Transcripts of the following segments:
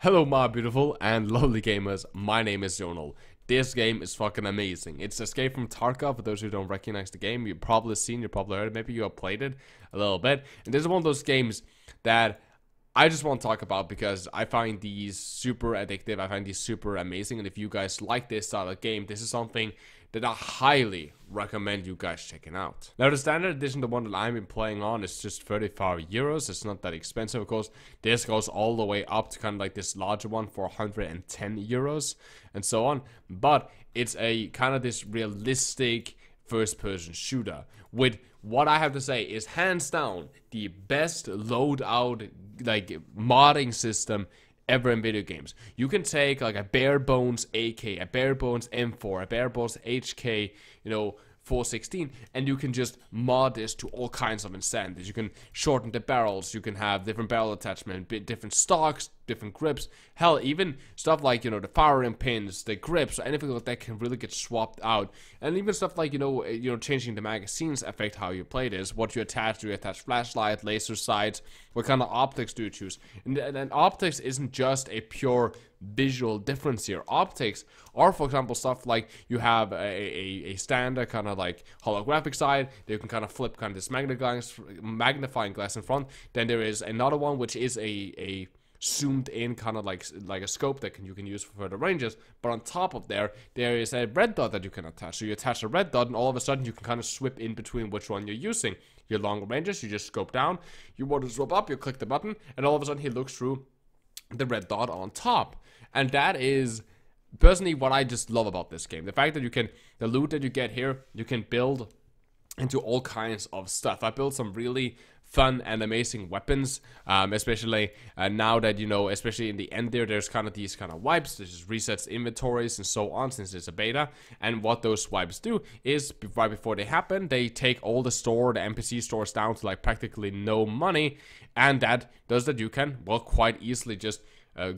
Hello my beautiful and lovely gamers, my name is Jonal. This game is fucking amazing. It's Escape from Tarkov. For those who don't recognize the game, you've probably seen, you've probably heard, maybe you have played it a little bit. And this is one of those games that I just want to talk about because I find these super addictive, I find these super amazing, and if you guys like this style of game, this is something that I highly recommend you guys checking out. Now the standard edition, the one that I've been playing on, is just 35 euros. It's not that expensive, of course. This goes all the way up to kind of like this larger one for 110 euros and so on. But it's a kind of this realistic first-person shooter with what I have to say is hands down the best loadout like modding system ever in video games. You can take like a bare bones AK, a bare bones M4, a bare bones HK, 416, and you can just mod this to all kinds of incentives. You can shorten the barrels, you can have different barrel attachment, different stocks, different grips, hell, even stuff like, the firing pins, the grips, anything like that can really get swapped out. And even stuff like, changing the magazines affect how you play this. What you attach, do you attach flashlight, laser sights, what kind of optics do you choose? And optics isn't just a pure visual difference here. Optics are, for example, stuff like you have a standard kind of like holographic side that you can kind of flip kind of this magnifying glass in front. Then there is another one which is a zoomed in kind of like a scope that you can use for further ranges, but on top of there is a red dot that you can attach. So you attach a red dot and all of a sudden you can kind of swip in between which one you're using. Your longer ranges, you just scope down, you want to swoop up, you click the button, and all of a sudden he looks through the red dot on top. And that is personally what I just love about this game. The fact that the loot that you get here, you can build into all kinds of stuff. I built some really fun and amazing weapons, especially now that, especially in the end there's kind of these kind of wipes that just resets inventories and so on, since it's a beta. And what those wipes do is, right before they happen, they take all the NPC stores down to like practically no money, and that does that you can, well, quite easily just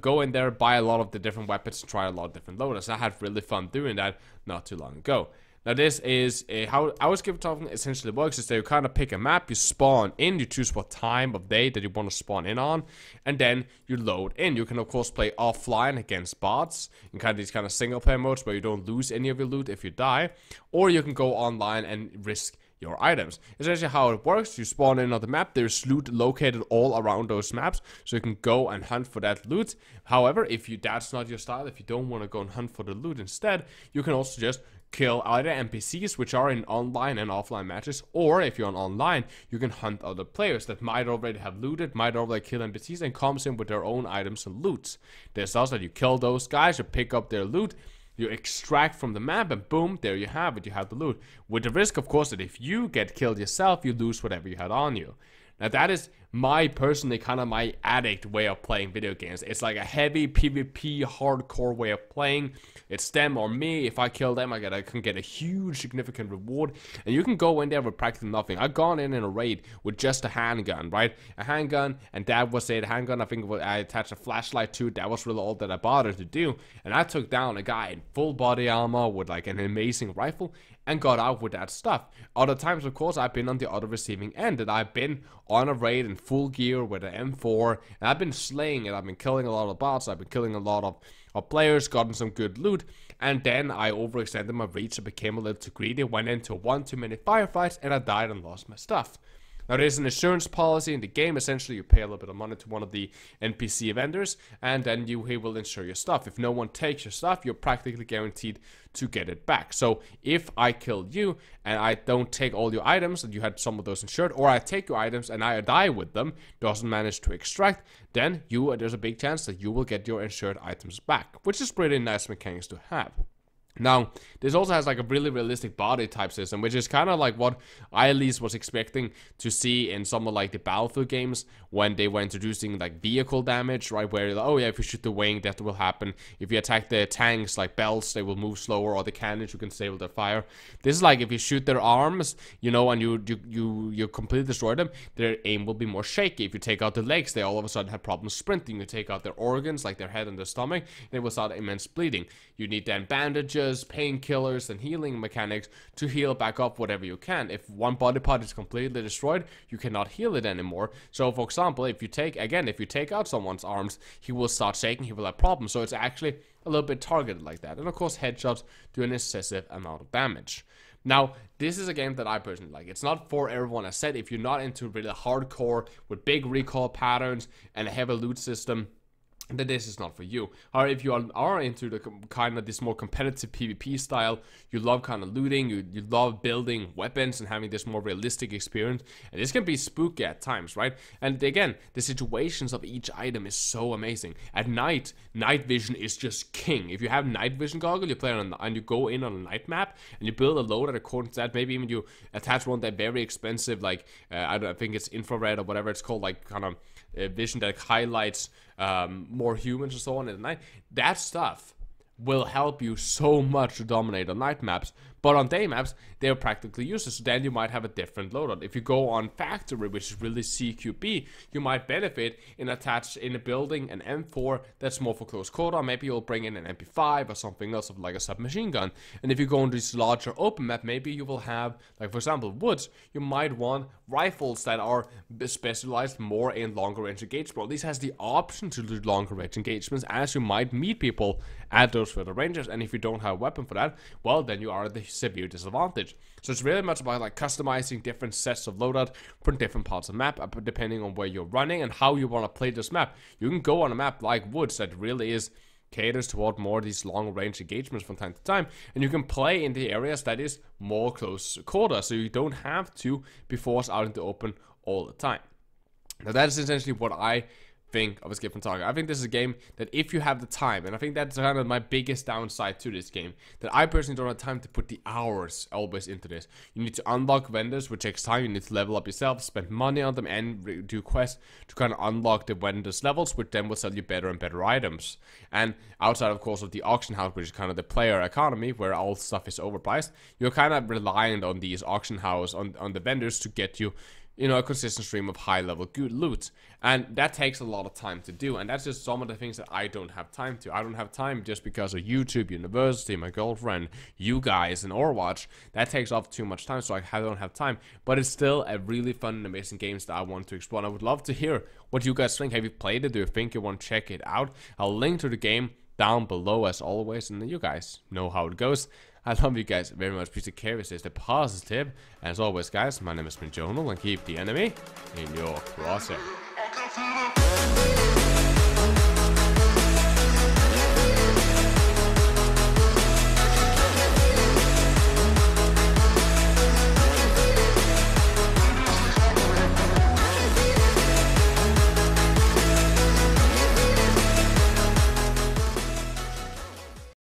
go in there, buy a lot of the different weapons, try a lot of different loaders. I had really fun doing that not too long ago. Now this is how Escape from Tarkov essentially works, is that you kind of pick a map, you spawn in, you choose what time of day that you want to spawn in on, and then you load in. You can of course play offline against bots in kind of these kind of single player modes where you don't lose any of your loot if you die, or you can go online and risk your items. Essentially how it works, you spawn in on the map, there's loot located all around those maps, so you can go and hunt for that loot. However, if that's not your style, if you don't want to go and hunt for the loot instead, you can also just kill either NPCs, which are in online and offline matches, or if you're on online, you can hunt other players that might already have looted, might already kill NPCs, and comes in with their own items and loots. There's also that you kill those guys, you pick up their loot, you extract from the map, and boom, there you have it, you have the loot. With the risk, of course, that if you get killed yourself, you lose whatever you had on you. Now that is my addict way of playing video games. It's like a heavy PvP hardcore way of playing. It's them or me. If I kill them, I can get a huge significant reward, and you can go in there with practically nothing. I've gone in a raid with just a handgun, right? A handgun, and that was it. Handgun, I think I attached a flashlight to. That was really all that I bothered to do, and I took down a guy in full body armor with like an amazing rifle and got out with that stuff. Other times, of course, I've been on the other receiving end, and I've been on a raid in full gear with an M4, and I've been slaying it. I've been killing a lot of bots, I've been killing a lot of players, gotten some good loot, and then I overextended my reach and became a little too greedy, went into one too many firefights, and I died and lost my stuff. Now there's an insurance policy in the game. Essentially you pay a little bit of money to one of the NPC vendors, and then he will insure your stuff. If no one takes your stuff, you're practically guaranteed to get it back. So if I kill you and I don't take all your items and you had some of those insured, or I take your items and I die with them, doesn't manage to extract, then there's a big chance that you will get your insured items back, which is pretty nice mechanics to have. Now, this also has like a really realistic body type system, which is kind of like what I at least was expecting to see in some of like the Battlefield games when they were introducing like vehicle damage, right? Where, oh yeah, if you shoot the wing, that will happen. If you attack the tanks like belts, they will move slower, or the cannons, you can disable their fire. This is like if you shoot their arms, and you completely destroy them, their aim will be more shaky. If you take out the legs, they all of a sudden have problems sprinting. You take out their organs, like their head and their stomach, they will start immense bleeding. You need then bandages, bandages, painkillers, and healing mechanics to heal back up whatever you can. If one body part is completely destroyed, you cannot heal it anymore. So for example, if you take out someone's arms, he will start shaking, he will have problems. So it's actually a little bit targeted like that. And of course, headshots do an excessive amount of damage. Now, this is a game that I personally like. It's not for everyone. I said, if you're not into really hardcore with big recoil patterns and a heavy loot system, then this is not for you. Or if you are into the kind of this more competitive PvP style, you love kind of looting, you love building weapons and having this more realistic experience, and this can be spooky at times, right? And again, the situations of each item is so amazing. At night, night vision is just king. If you have night vision goggles, you play on and you go in on a night map and you build a loadout according to that. Maybe even you attach one that very expensive, like I think it's infrared or whatever it's called, like kind of vision that highlights more humans and so on at night. That stuff will help you so much to dominate on night maps, but on day maps they're practically useless. So then you might have a different loadout. If you go on factory, which is really CQB, you might benefit in a building an M4 that's more for close quarter. Maybe you'll bring in an MP5 or something else of like a submachine gun. And if you go on this larger open map, maybe you will have, like for example woods, you might want rifles that are specialized more in longer range engagements. Well, this has the option to do longer range engagements, as you might meet people at those further ranges, and if you don't have a weapon for that, well, then you are at a severe disadvantage. So it's really much about like customizing different sets of loadout for different parts of the map, depending on where you're running and how you want to play this map. You can go on a map like Woods that really is caters toward more of these long range engagements from time to time, and you can play in the areas that is more close quarter, so you don't have to be forced out in the open all the time. Now that is essentially what I think of Escape from Tarkov. I think this is a game that if you have the time, and I think that's kind of my biggest downside to this game, that I personally don't have time to put the hours always into this. You need to unlock vendors, which takes time. You need to level up yourself, spend money on them, and do quests to kind of unlock the vendors levels, which then will sell you better and better items. And outside, of course, of the auction house, which is kind of the player economy, where all stuff is overpriced, you're kind of reliant on these auction house, on the vendors to get you, you know, a consistent stream of high-level good loot. And that takes a lot of time to do, and that's just some of the things that I don't have time to. I don't have time just because of YouTube, university, my girlfriend, you guys, and Overwatch. That takes off too much time, so I don't have time. But it's still a really fun and amazing game that I want to explore. And I would love to hear what you guys think. Have you played it? Do you think you want to check it out? I'll link to the game down below as always, and you guys know how it goes. I love you guys very much. Please take care. Stay positive. As always, guys, my name has been Jonal, and keep the enemy in your crosshair.